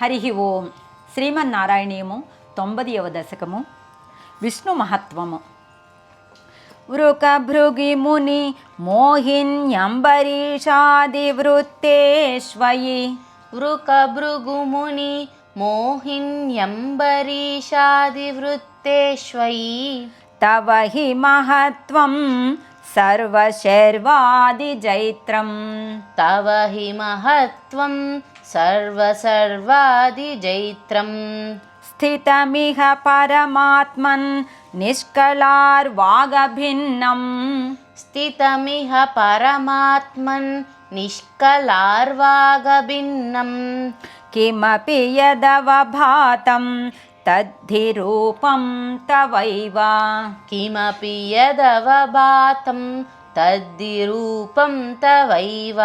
హరి ఓం. శ్రీమన్నారాయణీయము 90వ దశకము. విష్ణు మహత్వము. వృకభృగిముని మోహిన్యంబరీషాదివృత్తేష్వయి. వృకభృగుముని మోహిన్యంబరీషాదివృత్తేష్వయి. తవ హి మహత్వం సర్వశర్వాదిజైత్రం. తవ హి మహత్వం సర్వసర్వాదిజైత్రం. స్థితమిహ పరమాత్మన్ నిష్కళార్వాగభిన్నం. స్థితమిహ పరమాత్మన్ నిష్కళార్వాగభిన్నం. కిమపి యదవభాతం తద్ధి రూపం తవైవ. కిమపి యదవభాతం తద్ధి రూపం తవైవ.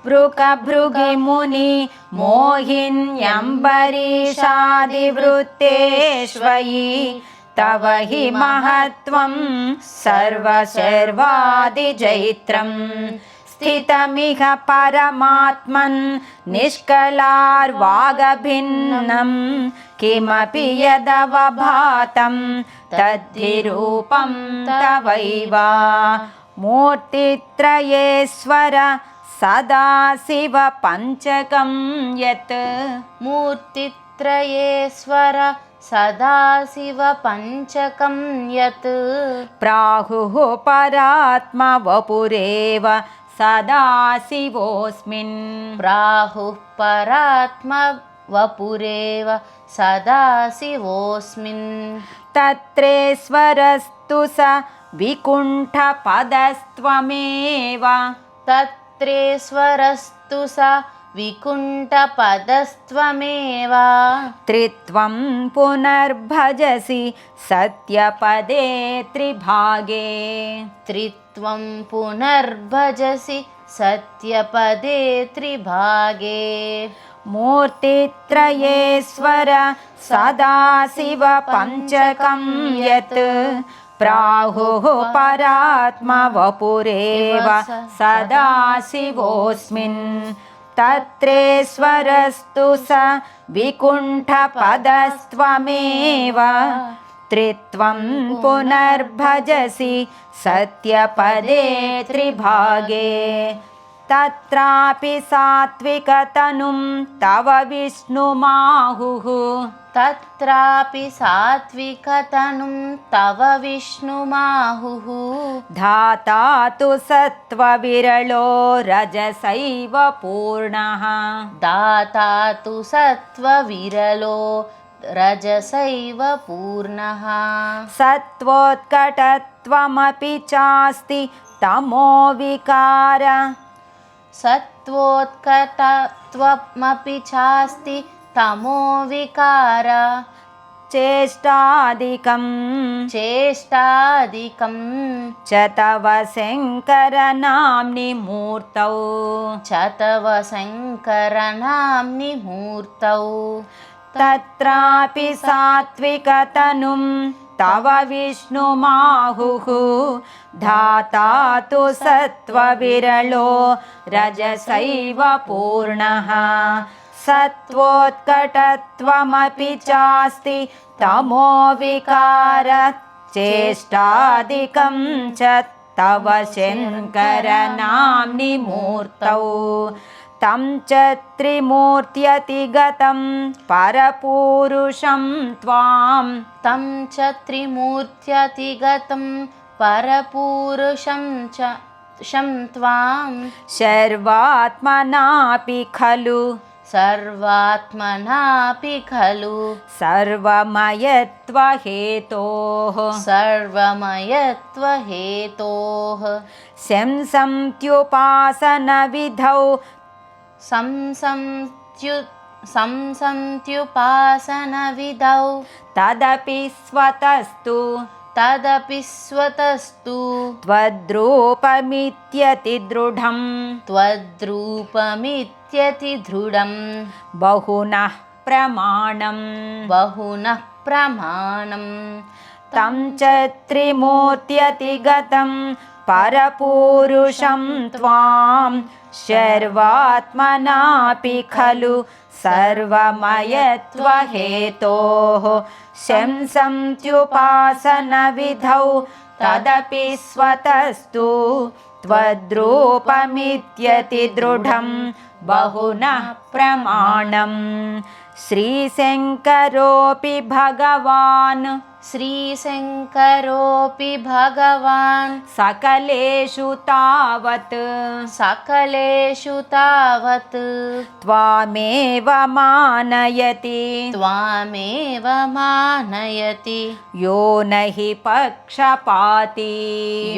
వృకభృగిముని మోహిన్యంబరీషాదివృత్తేష్వయి. తవ హి మహత్వం సర్వశర్వాదిజైత్రం. స్థితమిహ పరమాత్మన్ నిష్కళార్వాగభిన్నం. కిమపి యదవభాతం తద్ధి రూపం తవైవ. మూర్తిత్రయేశ్వర సదాశివ పంచకం యత్. మూర్తిత్రయేశ్వర సదాశివ పంచకం యత్. ప్రాహుః పరాత్మ వపురేవ సదాశివోస్మిన్. ప్రాహుః పరాత్మ వపురేవ సదాశివోస్మిన్. తత్రేశ్వరస్తు స వికుంఠపదస్త్వమేవ. తత్రేశ్వరస్తు స వికుంఠపదస్త్వమేవ. త్రిత్వం పునర్భజసి సత్యపదే త్రిభాగే. త్రిత్వం పునర్భజసి సత్యపదే త్రిభాగే. మూర్తిత్రయేశ్వర సదాశివ పంచకం యత్. ప్రాహుః పరాత్మ వపురేవ సదాశివోస్మిన్. తత్రేశ్వరస్తు స వికుంఠపదస్త్వమేవ. త్రిత్వం పునర్భజసి సత్యపదే త్రిభాగే. తత్రాపి సాత్వికతనుం తవ విష్ణుమాహుః. తత్రాపి సాత్వికతనుం తవ విష్ణుమాహుః. ధాతా తు సత్వవిరళో రజసైవ పూర్ణః. దాతా తు సత్వవిరలో రజసైవ పూర్ణః. సత్వోత్కటత్వమపి చాస్తి తమో వికార. సత్వోత్కటత్వమపి చాస్తి తమో వికార. చేష్టాదికం చేష్టాదికం చ తవ శంకర నామ్ని మూర్తౌ. చ తవ శంకర నామ్ని మూర్తౌ. తత్రాపి సాత్వికతనుం తవ విష్ణుమాహుః. ధాతా తు సత్వవిరళో రజసైవ పూర్ణః. సత్వోత్కటత్వమపి చాస్తి తమో వికార. చేష్టాదికం చ తవ శంకర నామ్ని మూర్తౌ. తం చ త్రిమూర్త్యతిగతం పరపూరుషం త్వాం. తం చ త్రిమూర్త్యతిగతం పరపూరుషం త్వాం. సర్వాత్మనాపి ఖలు సర్వాత్మనాపి ఖలు సర్వమయత్వహేతోః. సర్వమయత్వహేతోః. శంసంత్యుపాసన విధౌ సంసంత్యుపాసన విధౌ. తదపి స్వతస్తు తదపి స్వతస్తు. త్వద్రూపమిత్యతి దృఢం. త్వద్రూపమిత్యతి దృఢం. బహునః ప్రమాణం. బహునః ప్రమాణం. తం చ త్రిమూర్త్యతిగతం परपूरुषं त्वां शर्वात्मनापि खलु सर्वमयत्वहेतोः शंसन्त्युपासनविधौ तदपि स्वतस्तु त्वद्रूपमित्यतिदृढं बहुनः प्रमाणम् श्रीशङ्करोऽपि भगवान् श्रीशङ्करोऽपि भगवान् सकलेषु तावत् त्वामेव मानयति त्वामेव मानयति यो न हि पक्षपाती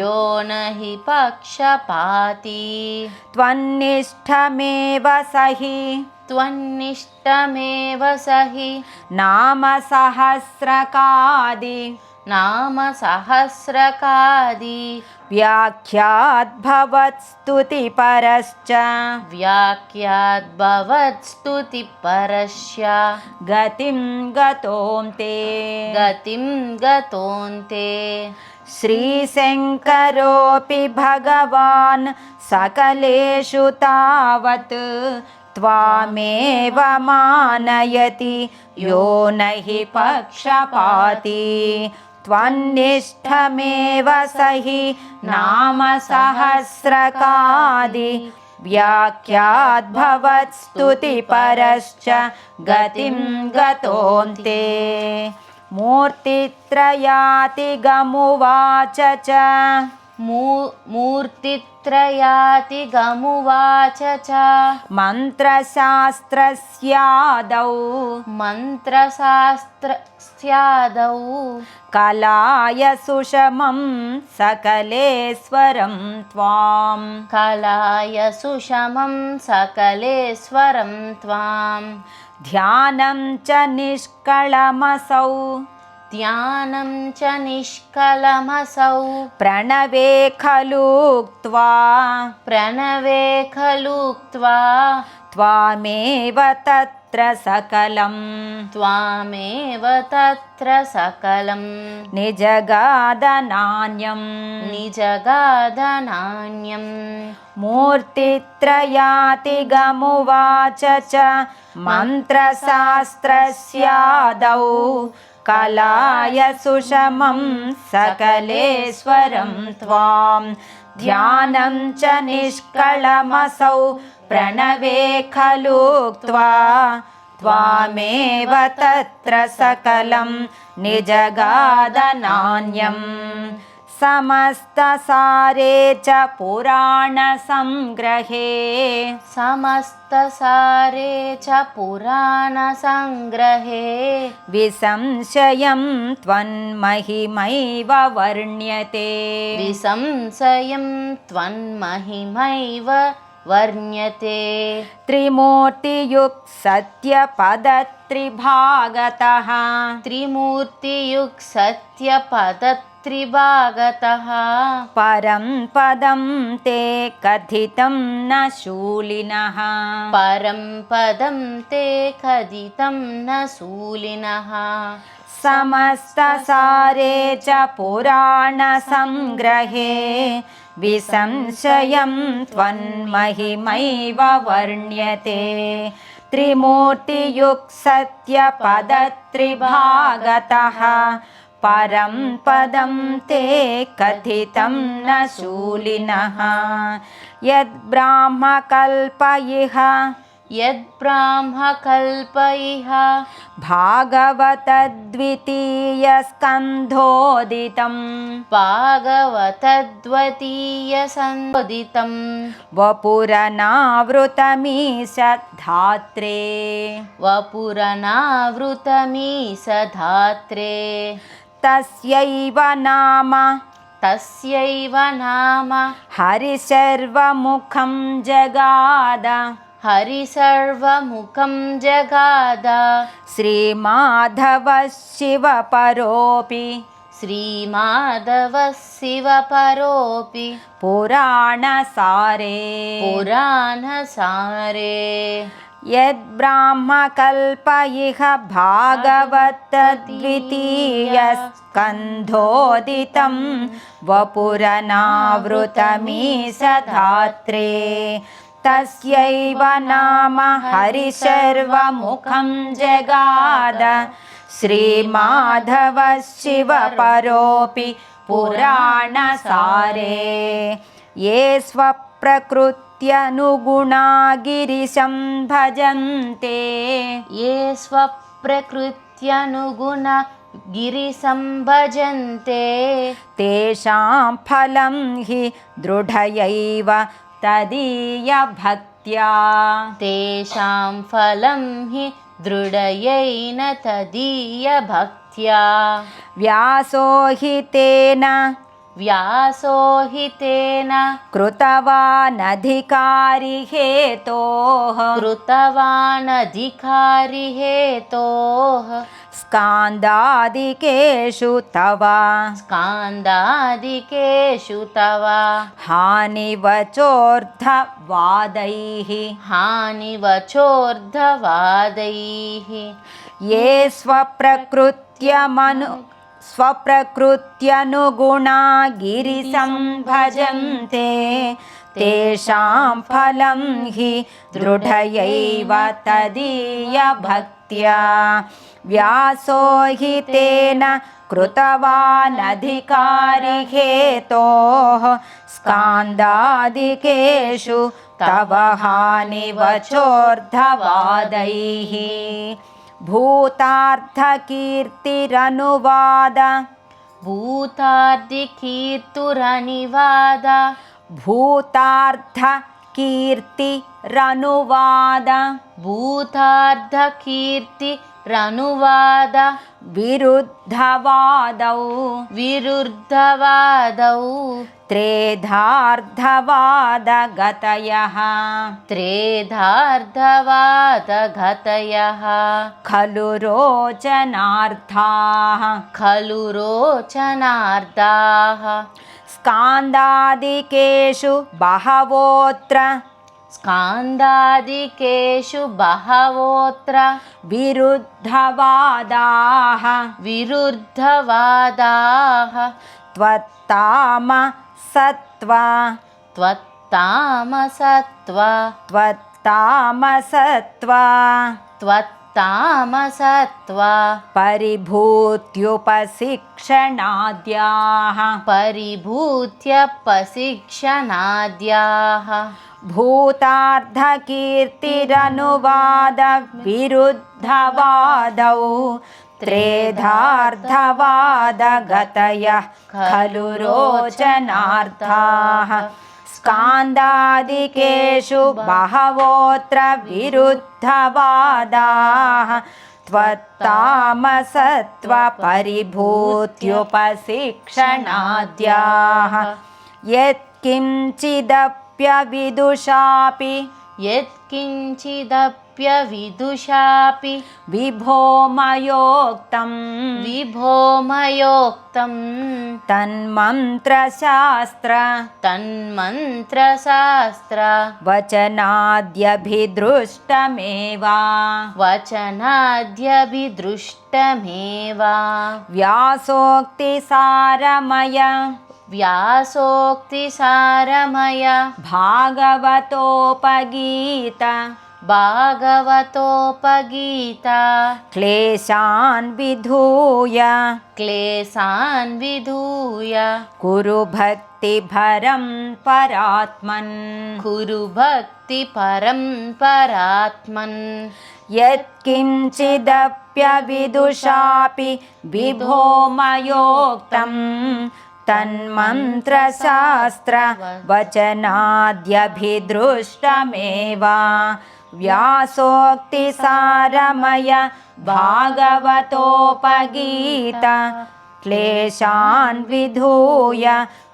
यो न हि पक्षपाती त्वन्निष्ठमेव सहि त्वन्निष्टमेव सहि नाम सहस्रकादि व्याख्याद्भवत्स्तुतिपरश्च व्याख्याद्भवत्स्तुतिपरस्य गतिं गतोऽन्ते श्रीशङ्करोऽपि भगवान् सकलेषु तावत् त्वामेव मानयति यो न हि पक्षपाती त्वन्निष्ठमेव सहि नाम सहस्रकादि व्याख्याद्भवत्स्तुतिपरश्च गतिं गतोऽन्ते मूर्तित्रयातिगमुवाच च मूर्तित्रयातिगमुवाच च मन्त्रशास्त्रस्यादौ कलाय सुषमं सकलेश्वरं त्वाम् ध्यानं च निष्कळमसौ प्रणवे खलूक्त्वा त्वामेव तत्र सकलं निजगादनान्यं मूर्तित्रयातिगमुवाच च मन्त्रशास्त्रस्यादौ कलाय सुषमं सकलेश्वरं त्वां ध्यानं च निष्कळमसौ प्रणवे खलूक्त्वा त्वामेव तत्र सकलं निजगादनान्यम् समस्तसारे च पुराणसङ्ग्रहे विसंशयं त्वन्महिमैव वर्ण्यते त्रिमूर्तियुक् सत्यपदत्रिभागतः परं पदं ते कथितं न शूलिनः समस्तसारे च पुराणसङ्ग्रहे विसंशयं त्वन्महिमैव वर्ण्यते त्रिमूर्तियुक् सत्यपदत्रिभागतः परं पदं ते कथितं न शूलिनः यद्ब्राह्मकल्पैः भागवतद्वितीयस्कन्धोदितं वपुरनावृतमीश धात्रे तस्यैव नाम हरिसर्वमुखं जगाद श्रीमाधवः शिवपरोऽपि पुराणसारे यद्ब्राह्मकल्प इह भागवतद्वितीयस्कन्धोदितं वपुरनावृतमीशधात्रे तस्यैव नाम हरिशर्वमुखं जगाद श्रीमाधवः शिवपरोऽपि पुराणसारे ये स्वप्रकृत्यनुगुणा गिरिशं भजन्ते ये स्वप्रकृत्यनुगुण गिरिशं भजन्ते तेषां फलं हि दृढयैव तदीयभक्त्या तेषां फलं हि दृढयैन तदीयभक्त्या व्यासो हि तेन कृतवानधिकारिहेतोः स्कान्दादिकेषु तव हानिवचोर्धवादैः ये स्वप्रकृत्यनुगुणा गिरिशं भजन्ते तेषां फलं हि दृढयैव तदीयभक्त्या व्यासो हि तेन कृतवानधिकारिहेतोः स्कान्दादिकेषु तव हानिवचोर्धवादैः भूतार्थकीर्तिरनुवाद विरुद्धवादौ त्रेधार्धवादगतयः खलु रोचनार्थाः स्कान्दादिकेषु बहवोऽत्र विरुद्धवादाः त्वत्तामसत्वा परिभूत्युपशिक्षणाद्याः भूतार्थकीर्तिरनुवाद विरुद्धवादौ त्रेधार्धवादगतयः खलु रोचनार्थाः स्कान्दादिकेषु बहवोऽत्र विरुद्धवादाः त्वत्तामसत्वपरिभूत्युपशिक्षणाद्याः यत्किञ्चिदप्यविदुषापि विभो मयोक्तं तन्मन्त्रशास्त्र वचनाद्यभिदृष्टमेव व्यासोक्तिसारमय भागवतोपगीता क्लेशान् विधूय कुरु भक्तिपरं परात्मन् यत्किञ्चिदप्यविदुषापि विभो मयोक्तं तन्मन्त्रशास्त्र वचनाद्यभिदृष्टमेव व्यासोक्तिसारमय भागवतोपगीता क्लेशान् विधूय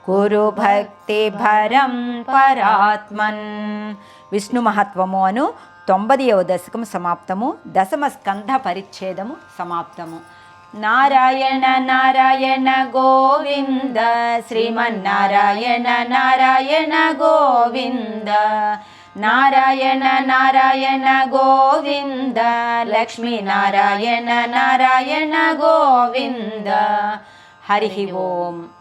कुरु भक्तिभरं परात्मन्. విష్ణు మహత్వము అను 90వ దశకము సమాప్తము. దశమ స్కంధ పరిచ్ఛేదము సమాప్తము. నారాయణ నారాయణ గోవింద శ్రీమన్నారాయణ నారాయణ గోవింద నారాయణ నారాయణ గోవింద లక్ష్మీ నారాయణ నారాయణ గోవింద. హరి ఓం.